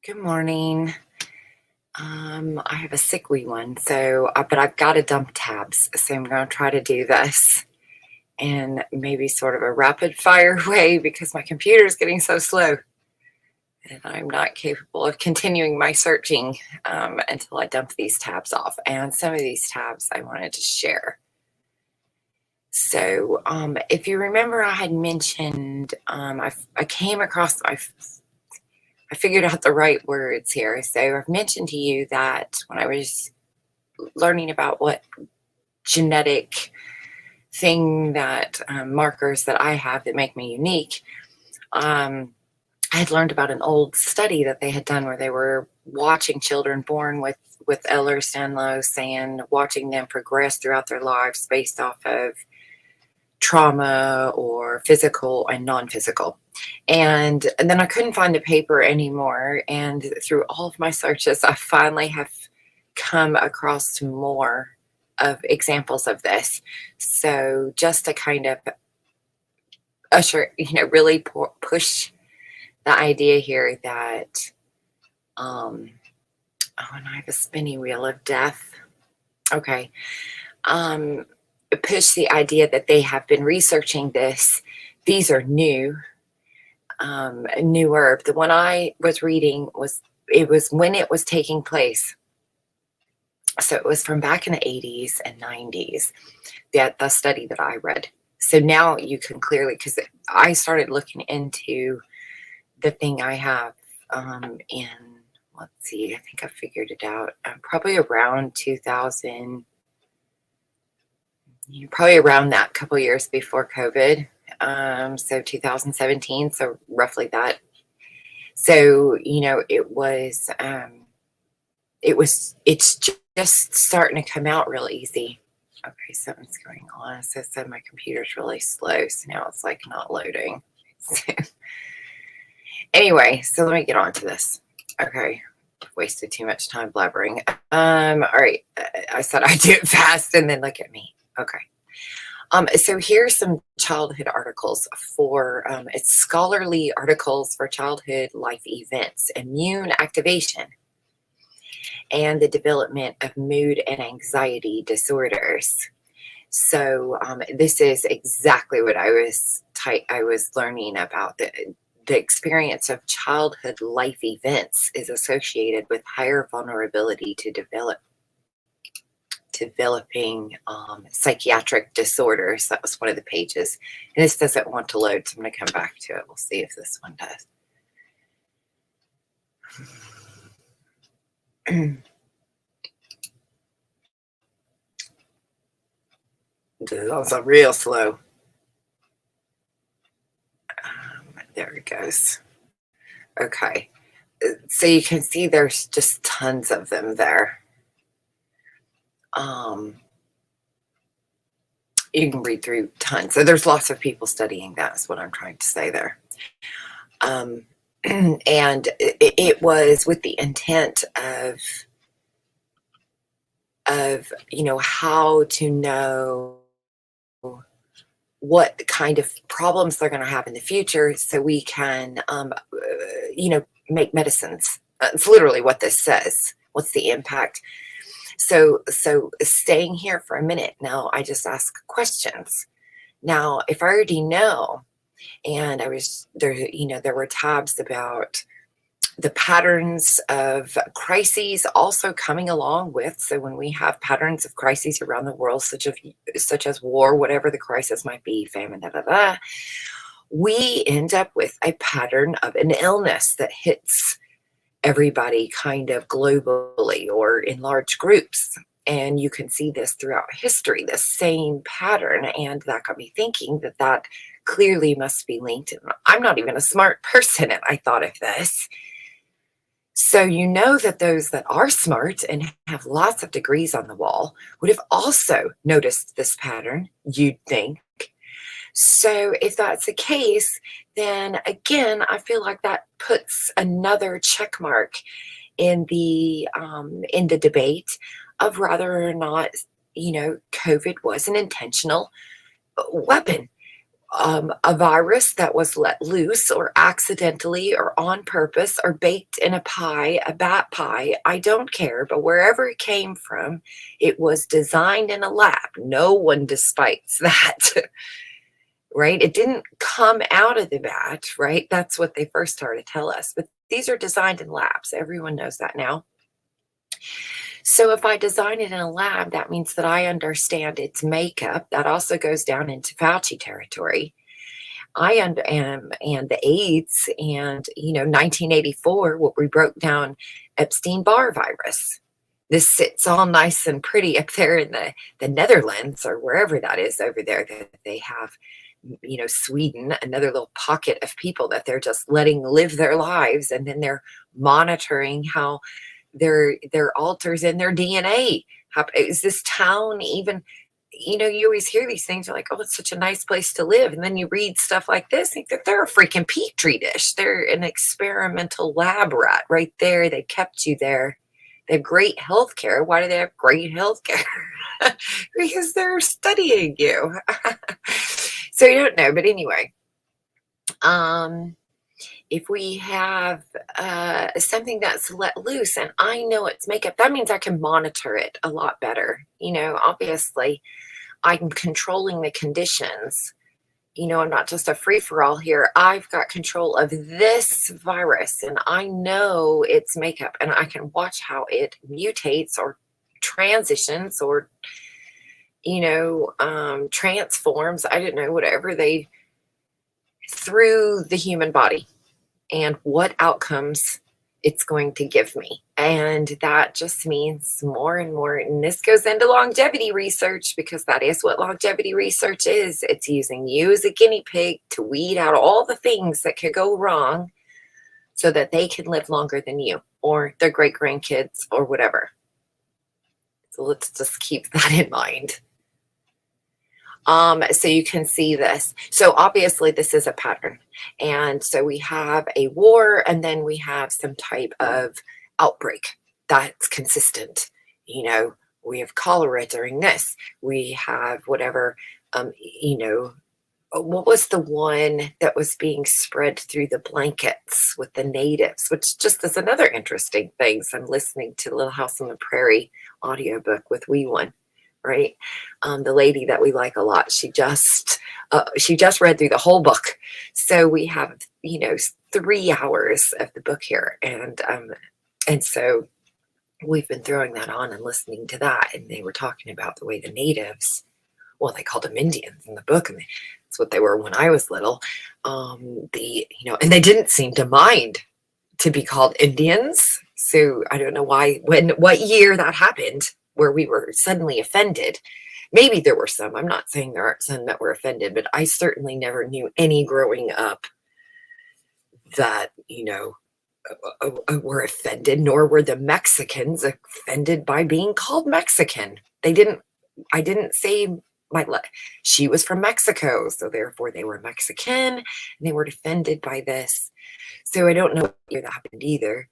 Good morning. I have a sick wee one, but I've got to dump tabs, so I'm going to try to do this in maybe sort of a rapid fire way because my computer is getting so slow and I'm not capable of continuing my searching until I dump these tabs off. And some of these tabs I wanted to share. So if you remember, I had mentioned I came across I figured out the right words here. So I've mentioned to you that when I was learning about what genetic thing that markers that I have that make me unique, I had learned about an old study that they had done where they were watching children born with Ehlers-Danlos and watching them progress throughout their lives based off of trauma or physical and non-physical. And then I couldn't find the paper anymore. And through all of my searches, I finally have come across more of examples of this. So just to kind of really push the idea here that, and I have a spinny wheel of death. Okay. Push the idea that they have been researching this. These are newer. The one I was reading was when it was taking place. So it was from back in the 80s and 90s, the study that I read. So now you can clearly, because I started looking into the thing I have in, let's see, I think I figured it out, probably around 2000, probably around that couple years before COVID. So 2017, so roughly that. So, it's just starting to come out real easy. Okay, something's going on. So my computer's really slow. So now it's like not loading. Anyway, so let me get on to this. Okay, wasted too much time blabbering. All right, I said I'd do it fast and then look at me. Okay. So here's some childhood articles for, it's scholarly articles for childhood life events, immune activation, and the development of mood and anxiety disorders. So this is exactly what I was learning about. The experience of childhood life events is associated with higher vulnerability to developing psychiatric disorders. That was one of the pages. And this doesn't want to load, so I'm going to come back to it. We'll see if this one does. This is also real slow. There it goes. Okay. So you can see there's just tons of them there. You can read through tons. So there's lots of people studying that, is what I'm trying to say there. And it was with the intent of how to know what kind of problems they're going to have in the future so we can, make medicines. It's literally what this says. What's the impact? So staying here for a minute, now I just ask questions. Now, if I already know, and I was there, there were tabs about the patterns of crises also coming along with. So when we have patterns of crises around the world, such as war, whatever the crisis might be, famine, we end up with a pattern of an illness that hits everybody kind of globally or in large groups. And you can see this throughout history, the same pattern. And that got me thinking that clearly must be linked. And I'm not even a smart person, and I thought of this. So you know that those that are smart and have lots of degrees on the wall would have also noticed this pattern, you'd think. So if that's the case, then again, I feel like that puts another check mark in the debate of whether or not, COVID was an intentional weapon. a virus that was let loose or accidentally or on purpose or baked in a pie, a bat pie, I don't care, but wherever it came from, it was designed in a lab. No one disputes that, right? It didn't come out of the bat, right? That's what they first started to tell us. But these are designed in labs. Everyone knows that now. So if I design it in a lab, that means that I understand its makeup. That also goes down into Fauci territory. I am, and the AIDS, and 1984, what we broke down Epstein-Barr virus. This sits all nice and pretty up there in the Netherlands or wherever that is over there, that they have, Sweden, another little pocket of people that they're just letting live their lives, and then they're monitoring how their alters in their DNA. How, is this town even, you always hear these things, you're like, oh, it's such a nice place to live. And then you read stuff like this, think that they're a freaking petri dish. They're an experimental lab rat right there. They kept you there. They have great health care. Why do they have great health care? Because they're studying you. So you don't know. But anyway, if we have something that's let loose and I know its makeup, that means I can monitor it a lot better. Obviously, I'm controlling the conditions. I'm not just a free-for-all here. I've got control of this virus, and I know its makeup, and I can watch how it mutates or transitions or, transforms, I don't know, whatever through the human body, and what outcomes it's going to give me. And that just means more and more. And this goes into longevity research, because that is what longevity research is. It's using you as a guinea pig to weed out all the things that could go wrong so that they can live longer than you or their great grandkids or whatever. So let's just keep that in mind. So you can see this. So obviously this is a pattern. And so we have a war, and then we have some type of outbreak that's consistent. We have cholera during this. We have whatever, what was the one that was being spread through the blankets with the natives, which just is another interesting thing. So I'm listening to Little House on the Prairie audiobook with Wee One. Right. The lady that we like a lot, she just read through the whole book. So we have, 3 hours of the book here. And so we've been throwing that on and listening to that. And they were talking about the way the natives, well, they called them Indians in the book. And that's what they were when I was little. And they didn't seem to mind to be called Indians. So I don't know what year that happened, where we were suddenly offended. Maybe there were some. I'm not saying there aren't some that were offended, but I certainly never knew any growing up that, were offended, nor were the Mexicans offended by being called Mexican. I didn't say she was from Mexico, so therefore they were Mexican, and they were offended by this. So I don't know what year that happened either.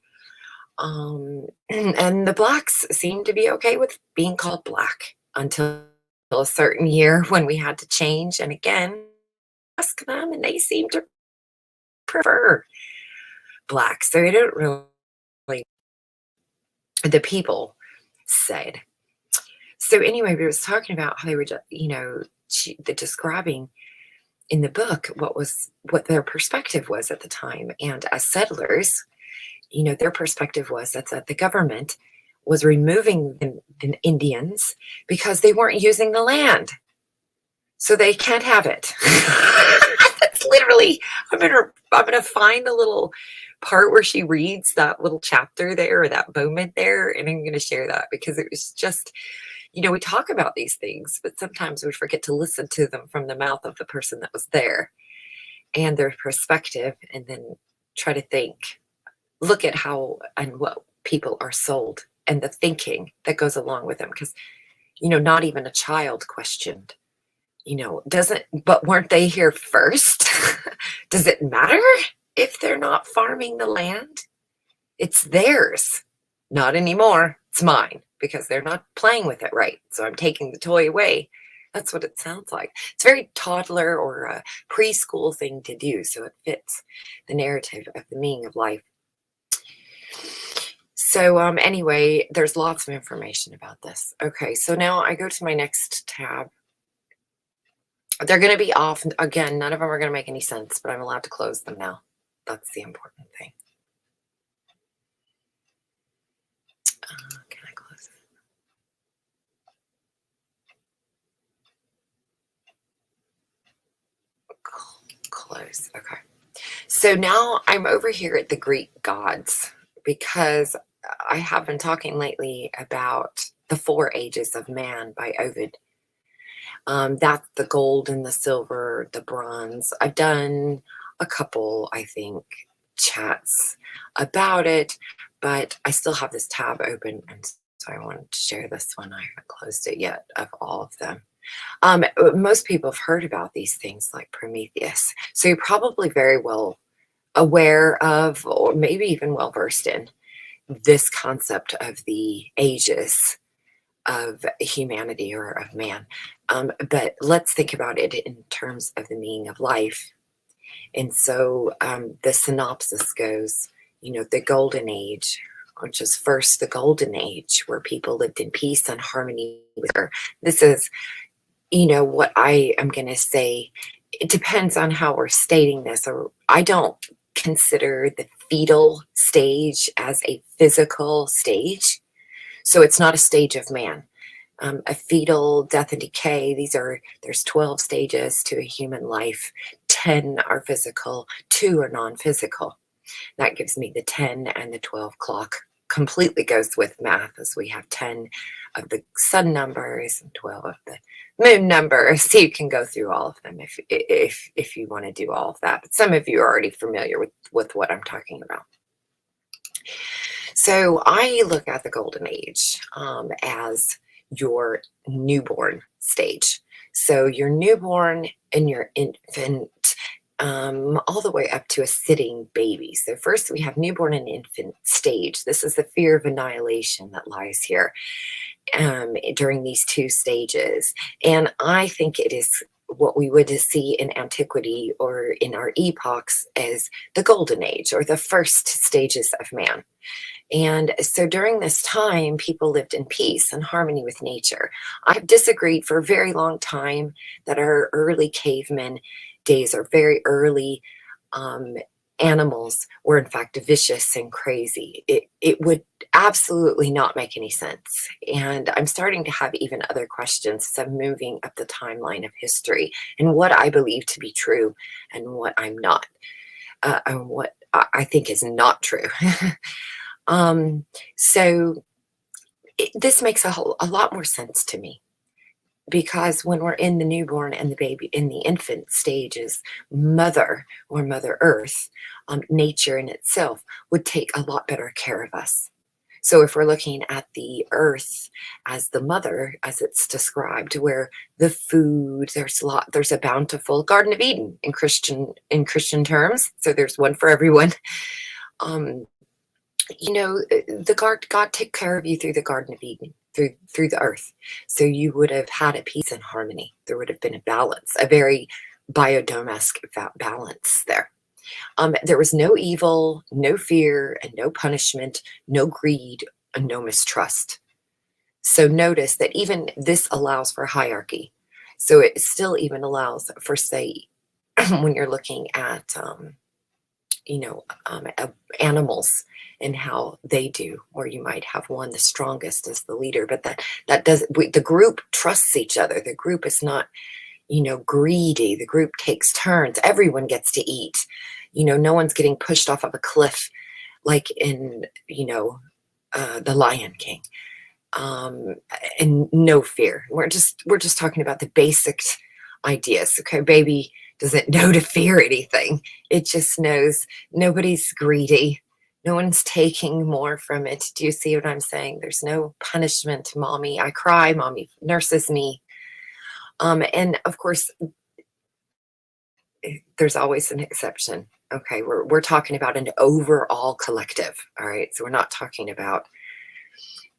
And the blacks seemed to be okay with being called black until a certain year when we had to change. And again, ask them, and they seem to prefer black. So they don't really, the people said. So anyway, we was talking about how they were, the describing in the book what their perspective was at the time. And as settlers, their perspective was that the government was removing the Indians because they weren't using the land. So they can't have it. That's literally, I'm gonna find the little part where she reads that little chapter there, or that moment there, and I'm gonna share that, because it was just, we talk about these things, but sometimes we forget to listen to them from the mouth of the person that was there and their perspective, and then try to look at how and what people are sold and the thinking that goes along with them. Because, not even a child questioned, but weren't they here first? Does it matter if they're not farming the land? It's theirs. Not anymore. It's mine, because they're not playing with it right. So I'm taking the toy away. That's what it sounds like. It's a very toddler or a preschool thing to do, so it fits the narrative of the meaning of life. So anyway, there's lots of information about this. Okay, so now I go to my next tab. They're going to be off. Again, none of them are going to make any sense, but I'm allowed to close them now. That's the important thing. Can I close it? Close. Okay. So now I'm over here at the Greek gods because I have been talking lately about the Four Ages of Man by Ovid. That's the gold and the silver, the bronze. I've done a couple, I think, chats about it, but I still have this tab open, and so I wanted to share this one. I haven't closed it yet of all of them. Most people have heard about these things like Prometheus, so you're probably very well aware of, or maybe even well versed in, this concept of the ages of humanity or of man. But let's think about it in terms of the meaning of life. And so the synopsis goes, the golden age, which is first the golden age where people lived in peace and harmony with her. This is, what I am going to say. It depends on how we're stating this. Or I don't consider the fetal stage as a physical stage. So it's not a stage of man. A fetal death and decay, there's 12 stages to a human life. 10 are physical, 2 are non-physical. That gives me the 10 and the 12 clock. Completely goes with math, as we have 10 of the sun numbers and 12 of the moon numbers. So you can go through all of them if you want to do all of that. But some of you are already familiar with what I'm talking about. So I look at the golden age as your newborn stage. So your newborn and your infant, all the way up to a sitting baby. So first we have newborn and infant stage. This is the fear of annihilation that lies here during these two stages. And I think it is what we would see in antiquity or in our epochs as the golden age, or the first stages of man. And so during this time, people lived in peace and harmony with nature. I've disagreed for a very long time that our early caveman days, or very early animals, were in fact vicious and crazy. It would absolutely not make any sense. And I'm starting to have even other questions as I'm moving up the timeline of history and what I believe to be true and what I'm not, and what I think is not true. So this makes a lot more sense to me, because when we're in the newborn and the baby, in the infant stages, mother or Mother Earth, nature in itself would take a lot better care of us. So if we're looking at the earth as the mother, as it's described, where the food, there's a bountiful Garden of Eden in Christian terms. So there's one for everyone. God took care of you through the Garden of Eden, through the earth. So you would have had a peace and harmony. There would have been a balance, a very Biodomesque balance there. There was no evil, no fear, and no punishment, no greed, and no mistrust. So notice that even this allows for hierarchy. So it still even allows for, say, when you're looking at animals and how they do, where you might have one, the strongest, as the leader, but the group trusts each other. The group is not, greedy. The group takes turns. Everyone gets to eat. No one's getting pushed off of a cliff like in, The Lion King. And no fear. We're just talking about the basic ideas. Okay, baby doesn't know to fear anything. It just knows nobody's greedy. No one's taking more from it. Do you see what I'm saying? There's no punishment. Mommy, I cry. Mommy nurses me. And of course, there's always an exception. Okay, we're talking about an overall collective. All right, so we're not talking about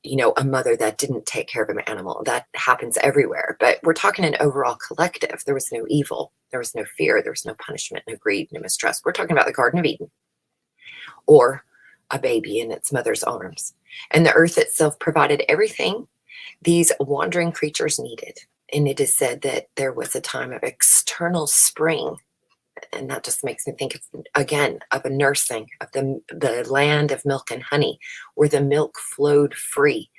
a mother that didn't take care of an animal. That happens everywhere. But we're talking an overall collective. There was no evil. There was no fear. There was no punishment, no greed, no mistrust. We're talking about the Garden of Eden or a baby in its mother's arms. And the earth itself provided everything these wandering creatures needed. And it is said that there was a time of external spring. And that just makes me think, again, of a nursing, of the land of milk and honey, where the milk flowed free.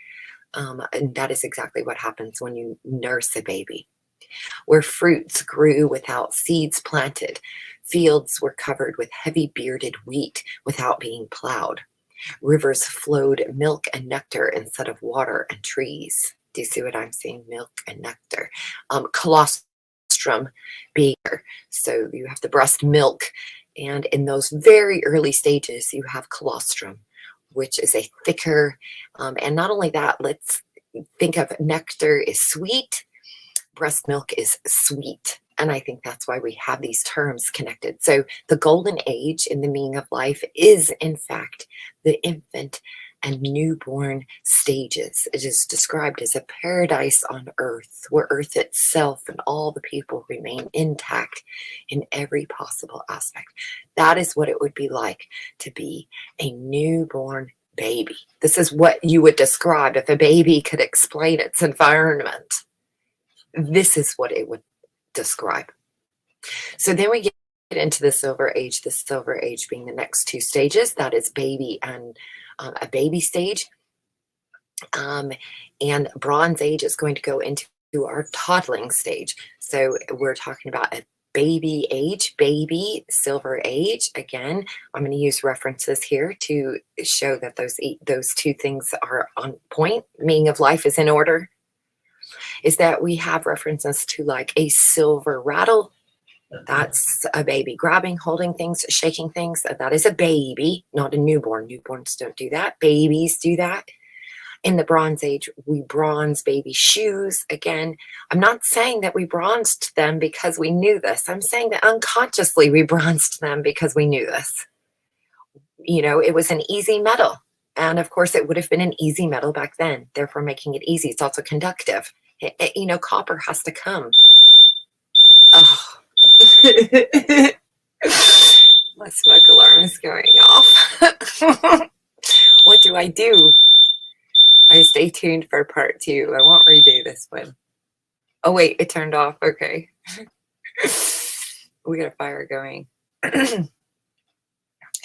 And that is exactly what happens when you nurse a baby. Where fruits grew without seeds planted, fields were covered with heavy bearded wheat without being plowed. Rivers flowed milk and nectar instead of water and trees. Do you see what I'm saying? Milk and nectar. Colostrum being, so you have the breast milk, and in those very early stages, you have colostrum, which is a thicker, and not only that, let's think of nectar is sweet, breast milk is sweet. And I think that's why we have these terms connected. So the golden age in the meaning of life is, in fact, the infant and newborn stages. It is described as a paradise on earth, where earth itself and all the people remain intact in every possible aspect. That is what it would be like to be a newborn baby. This is what you would describe if a baby could explain its environment. This is what it would describe. So then we get into the Silver Age being the next two stages. That is baby and a baby stage. And Bronze Age is going to go into our toddling stage. So we're talking about a baby age, baby, Silver Age. Again, I'm going to use references here to show that those two things are on point. Meaning of life is in order. Is that we have references to like a silver rattle. That's a baby grabbing, holding things, shaking things. That is a baby, not a newborn. Newborns don't do that. Babies do that. In the Bronze Age, we bronze baby shoes. Again, I'm not saying that we bronzed them because we knew this. I'm saying that unconsciously we bronzed them because we knew this. It was an easy metal. And of course, it would have been an easy metal back then, therefore making it easy. It's also conductive. Copper has to come. Oh. My smoke alarm is going off. What do? I stay tuned for part 2. I won't redo this one. Oh wait, it turned off. Okay. We got a fire going.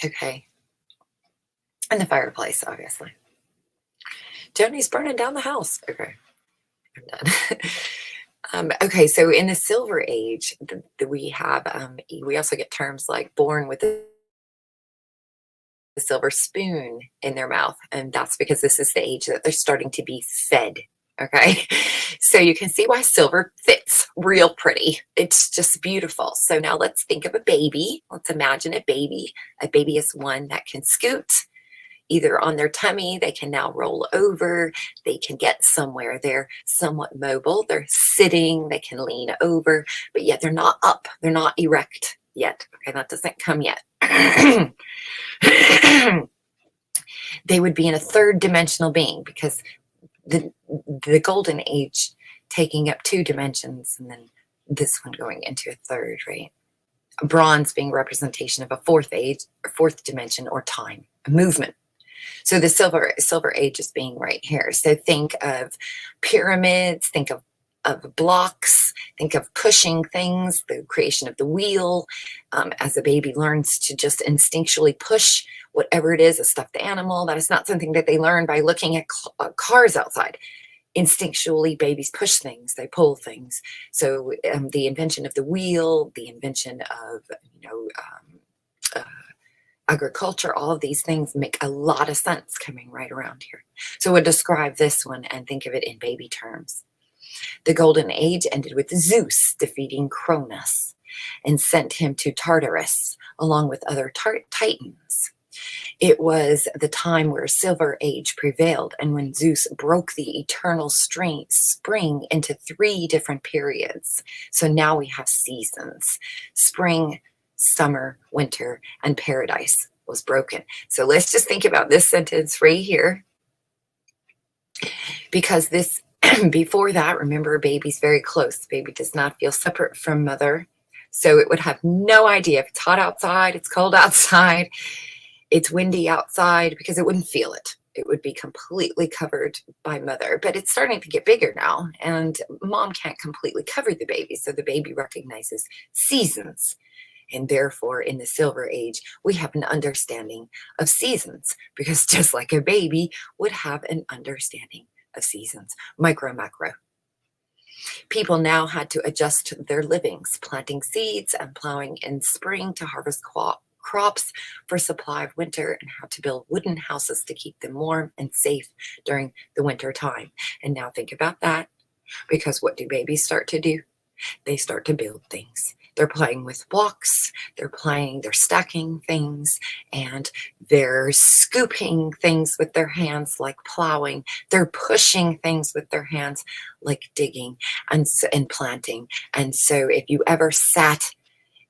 Okay. And the fireplace, obviously. Tony's burning down the house. Okay. I'm done. Okay, so in the Silver Age, we have, we also get terms like born with a silver spoon in their mouth. And that's because this is the age that they're starting to be fed. Okay, so you can see why silver fits real pretty. It's just beautiful. So now let's think of a baby. Let's imagine a baby. A baby is one that can scoot either on their tummy. They can now roll over. They can get somewhere. They're somewhat mobile. They're sitting. They can lean over, but yet they're not up. They're not erect yet. Okay, that doesn't come yet. They would be in a third dimensional being because the golden age taking up 2 dimensions and then this one going into a third, right? Bronze being representation of a fourth dimension or time, a movement. So the silver age is being right here. So think of pyramids, think of blocks, think of pushing things, the creation of the wheel, as a baby learns to just instinctually push whatever it is, a stuffed animal. That is not something that they learn by looking at cars outside. Instinctually, babies push things, they pull things. So the invention of the wheel, the invention of, agriculture, all of these things make a lot of sense coming right around here. So we'll describe this one and think of it in baby terms. The Golden Age ended with Zeus defeating Cronus and sent him to Tartarus along with other Titans. It was the time where Silver Age prevailed and when Zeus broke the eternal spring into 3 different periods. So now we have seasons. Spring, summer, winter, and paradise was broken. So let's just think about this sentence right here. Because this, before that, remember, a baby's very close. The baby does not feel separate from mother. So it would have no idea if it's hot outside, it's cold outside, it's windy outside, because it wouldn't feel it. It would be completely covered by mother. But it's starting to get bigger now, and mom can't completely cover the baby. So the baby recognizes seasons. And therefore, in the Silver Age, we have an understanding of seasons, because just like a baby would have an understanding of seasons, micro, macro. People now had to adjust their livings, planting seeds and plowing in spring to harvest crops for supply of winter, and how to build wooden houses to keep them warm and safe during the winter time. And now think about that, because what do babies start to do? They start to build things. They're playing with blocks, they're stacking things, and they're scooping things with their hands like plowing. They're pushing things with their hands like digging and planting. And so if you ever sat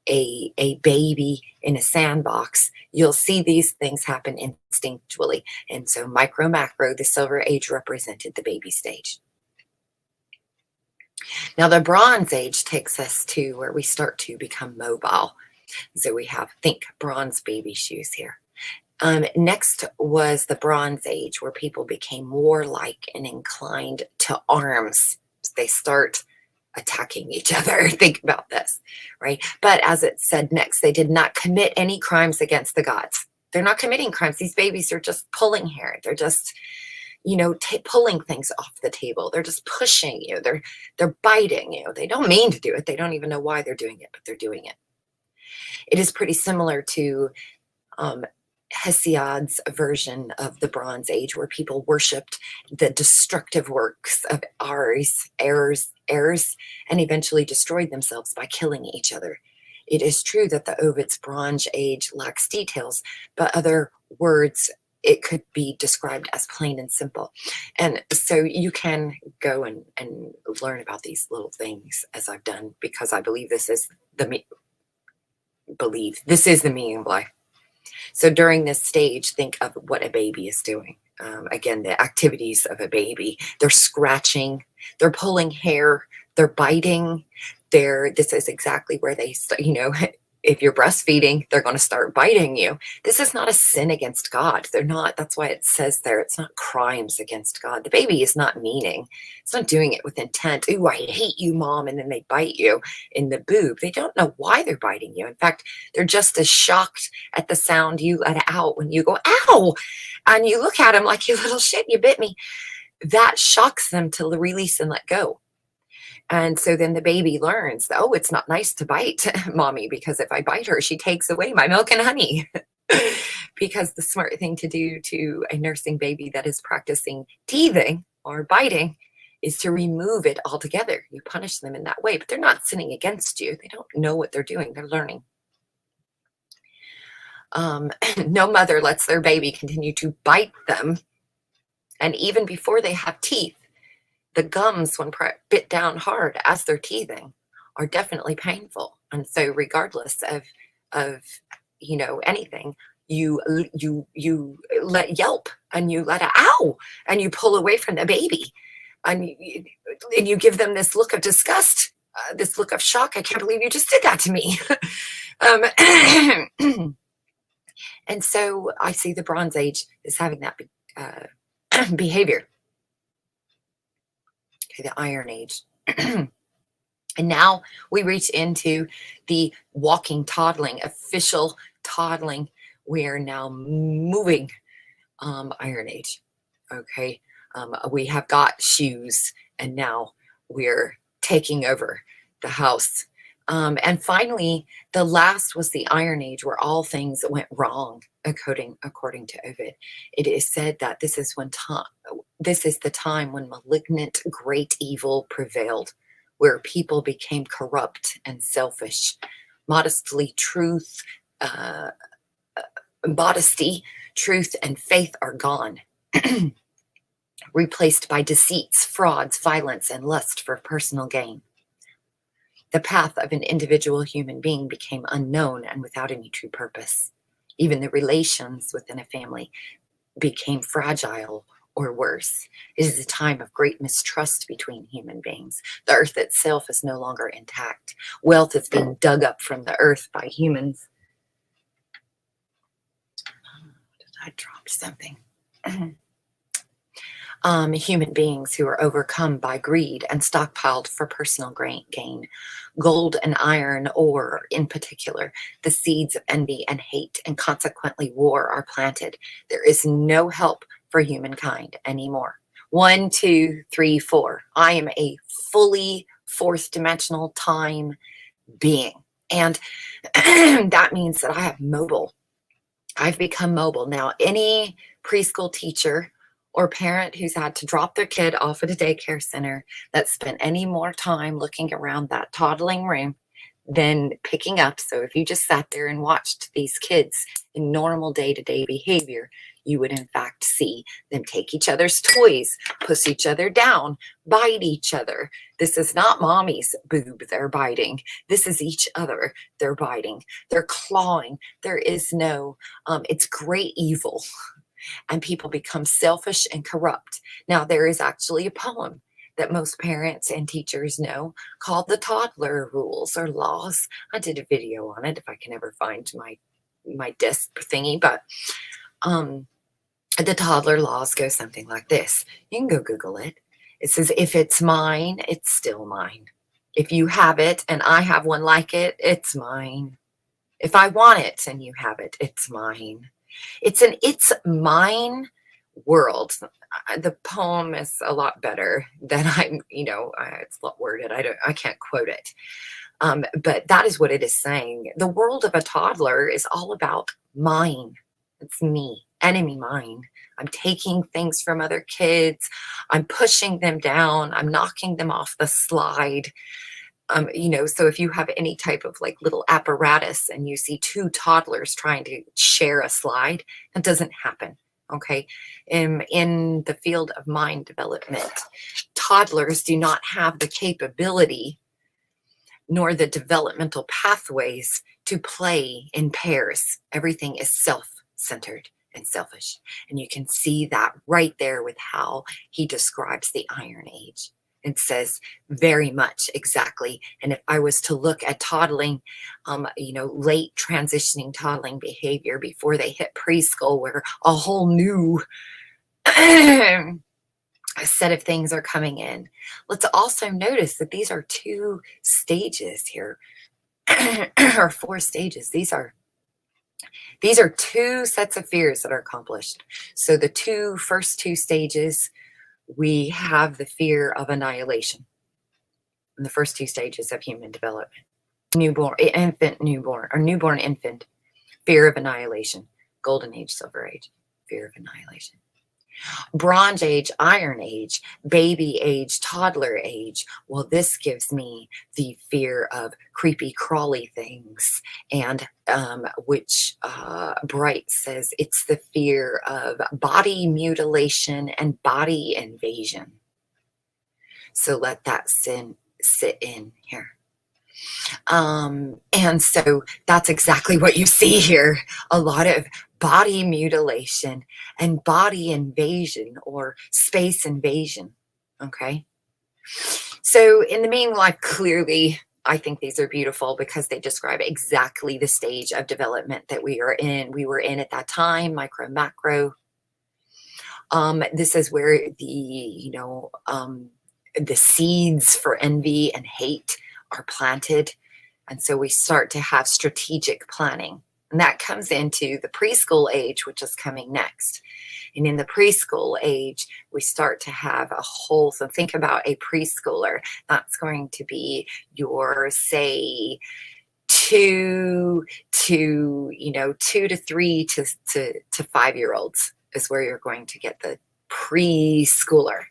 a baby in a sandbox, you'll see these things happen instinctually. And so micro, macro, the Silver Age represented the baby stage. Now, the Bronze Age takes us to where we start to become mobile. So we have, think bronze baby shoes here. Next was the Bronze Age, where people became warlike and inclined to arms. So they start attacking each other. Think about this, right? But as it said next, they did not commit any crimes against the gods. They're not committing crimes. These babies are just pulling hair. They're just pulling things off the table. They're just pushing you. They're biting you. They don't mean to do it. They don't even know why they're doing it, but they're doing it. It is pretty similar to Hesiod's version of the Bronze Age, where people worshipped the destructive works of Ares, and eventually destroyed themselves by killing each other. It is true that the Ovid's Bronze Age lacks details, but other words, it could be described as plain and simple. And so you can go and learn about these little things, as I've done, because I believe this is the meaning of life. So during this stage, think of what a baby is doing. Again, the activities of a baby. They're scratching, they're pulling hair, they're biting. This is exactly where they, if you're breastfeeding, they're going to start biting you. This is not a sin against God. They're not. That's why it says there, it's not crimes against God. The baby is not meaning. It's not doing it with intent. Ooh, I hate you, mom. And then they bite you in the boob. They don't know why they're biting you. In fact, they're just as shocked at the sound you let out when you go, ow, and you look at them like, you little shit, you bit me. That shocks them to release and let go. And so then the baby learns, oh, it's not nice to bite mommy, because if I bite her, she takes away my milk and honey. Because the smart thing to do to a nursing baby that is practicing teething or biting is to remove it altogether. You punish them in that way, but they're not sinning against you. They don't know what they're doing. They're learning. No mother lets their baby continue to bite them. And even before they have teeth, the gums, when bit down hard as they're teething, are definitely painful. And so regardless of anything, you let yelp, and you let ow, and you pull away from the baby, and you give them this look of disgust, this look of shock. I can't believe you just did that to me. And so I see the Bronze Age as having that behavior. The Iron Age. And now we reach into the walking, toddling, official toddling. We are now moving Iron Age. Okay. We have got shoes, and now we're taking over the house. And finally, the last was the Iron Age, where all things went wrong, according to Ovid. It is said that this is the time when malignant great evil prevailed, where people became corrupt and selfish. Modesty, truth, and faith are gone, replaced by deceits, frauds, violence, and lust for personal gain. The path of an individual human being became unknown and without any true purpose. Even the relations within a family became fragile or worse. It is a time of great mistrust between human beings. The earth itself is no longer intact. Wealth is being dug up from the earth by humans. I dropped something. Human beings who are overcome by greed and stockpiled for personal gain. Gold and iron ore, in particular, the seeds of envy and hate and consequently war are planted. There is no help for humankind anymore. 1, 2, 3, 4. I am a fully fourth dimensional time being. And that means that I have mobile. I've become mobile. Now, any preschool teacher or parent who's had to drop their kid off at a daycare center that spent any more time looking around that toddling room than picking up. So if you just sat there and watched these kids in normal day-to-day behavior, you would in fact see them take each other's toys, push each other down, bite each other. This is not mommy's boob they're biting. This is each other they're biting. They're clawing. There is no, it's great evil. And people become selfish and corrupt. Now, there is actually a poem that most parents and teachers know called the Toddler Rules or Laws. I did a video on it if I can ever find my disc thingy, but the toddler laws go something like this. You can go Google it. It says, if it's mine, it's still mine. If you have it and I have one like it, it's mine. If I want it and you have it, it's mine. It's an it's mine world. The poem is a lot better than it's a lot worded. I can't quote it. But that is what it is saying. The world of a toddler is all about mine. It's me, enemy mine. I'm taking things from other kids. I'm pushing them down. I'm knocking them off the slide. So if you have any type of like little apparatus and you see two toddlers trying to share a slide, that doesn't happen. Okay. In the field of mind development, toddlers do not have the capability nor the developmental pathways to play in pairs. Everything is self-centered and selfish. And you can see that right there with how he describes the Iron Age. It says very much exactly. And if I was to look at toddling, late transitioning toddling behavior before they hit preschool, where a whole new set of things are coming in. Let's also notice that these are 2 stages here, or 4 stages. These are 2 sets of fears that are accomplished. So the first two stages, we have the fear of annihilation in the first 2 stages of human development. Newborn infant, fear of annihilation. Golden Age, Silver Age, fear of annihilation. Bronze Age, Iron Age, baby age, toddler age. Well, this gives me the fear of creepy crawly things, and which Bright says it's the fear of body mutilation and body invasion. So let that sit in here. And so that's exactly what you see here. A lot of body mutilation and body invasion or space invasion. Okay. So in the meanwhile, clearly, I think these are beautiful because they describe exactly the stage of development that we were in at that time, micro, macro. This is where the seeds for envy and hate are planted. And so we start to have strategic planning. And that comes into the preschool age, which is coming next. And in the preschool age, we start to have so think about a preschooler. That's going to be your, say, 2 to 3 to 5-year-olds is where you're going to get the preschooler.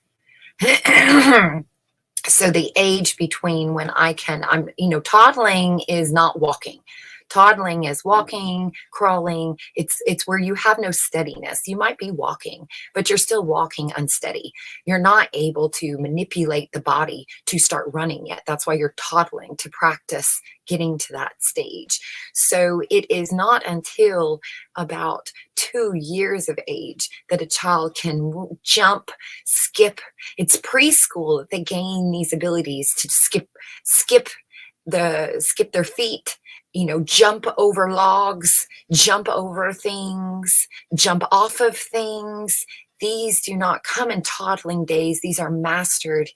So the age between when toddling is not walking. Toddling is walking, crawling. It's where you have no steadiness. You might be walking, but you're still walking unsteady. You're not able to manipulate the body to start running yet. That's why you're toddling, to practice getting to that stage. So it is not until about 2 years of age that a child can jump, skip. It's preschool that they gain these abilities to skip their feet, jump over logs, jump over things, jump off of things. These do not come in toddling days. These are mastered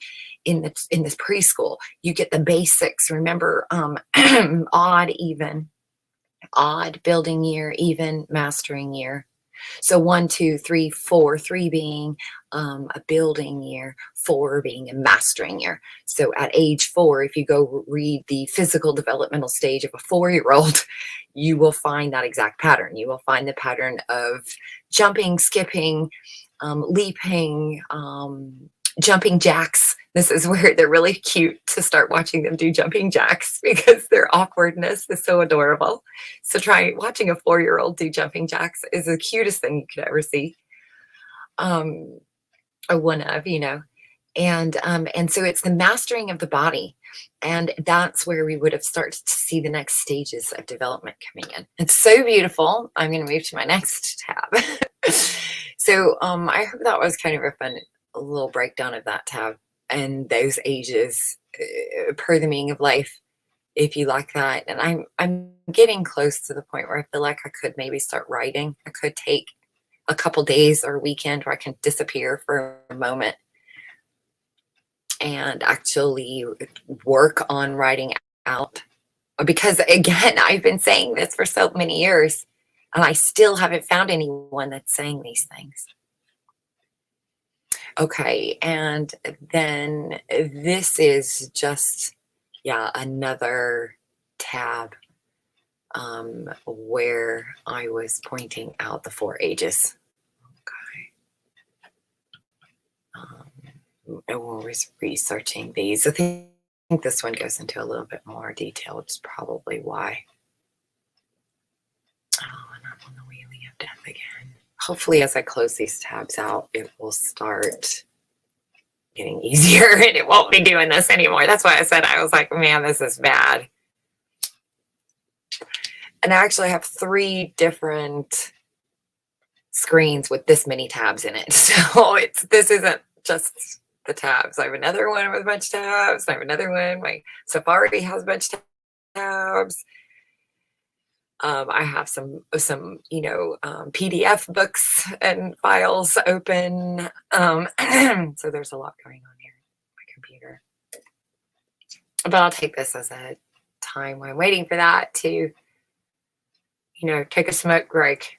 in this preschool. You get the basics. Remember, odd, even, odd, building year, even, mastering year. So 1, 2, 3, 4, 3 being a building year, 4 being a mastering year. So at age 4, if you go read the physical developmental stage of a 4-year-old, you will find that exact pattern. You will find the pattern of jumping, skipping, leaping, jumping jacks. This is where they're really cute to start watching them do jumping jacks because their awkwardness is so adorable. So try watching a 4-year-old do jumping jacks is the cutest thing you could ever see. Or one of, and so it's the mastering of the body. And that's where we would have started to see the next stages of development coming in. It's so beautiful. I'm going to move to my next tab. So I hope that was kind of a little breakdown of that tab and those ages per the meaning of life, if you like that. And I'm getting close to the point where I feel like I could maybe start writing. I could take a couple days or a weekend where I can disappear for a moment and actually work on writing out. Because again, I've been saying this for so many years and I still haven't found anyone that's saying these things. Okay, and then this is just, another tab where I was pointing out the 4 ages. Okay. I was researching these. I think this one goes into a little bit more detail, which is probably why. Oh, and I'm on the wheelie of death again. Hopefully, as I close these tabs out, it will start getting easier and it won't be doing this anymore. That's why I said, I was like, man, this is bad. And I actually have 3 different screens with this many tabs in it. So this isn't just the tabs. I have another one with a bunch of tabs. I have another one. My Safari has a bunch of tabs. I have some PDF books and files open. So there's a lot going on here on my computer. But I'll take this as a time when I'm waiting for that to, take a smoke break.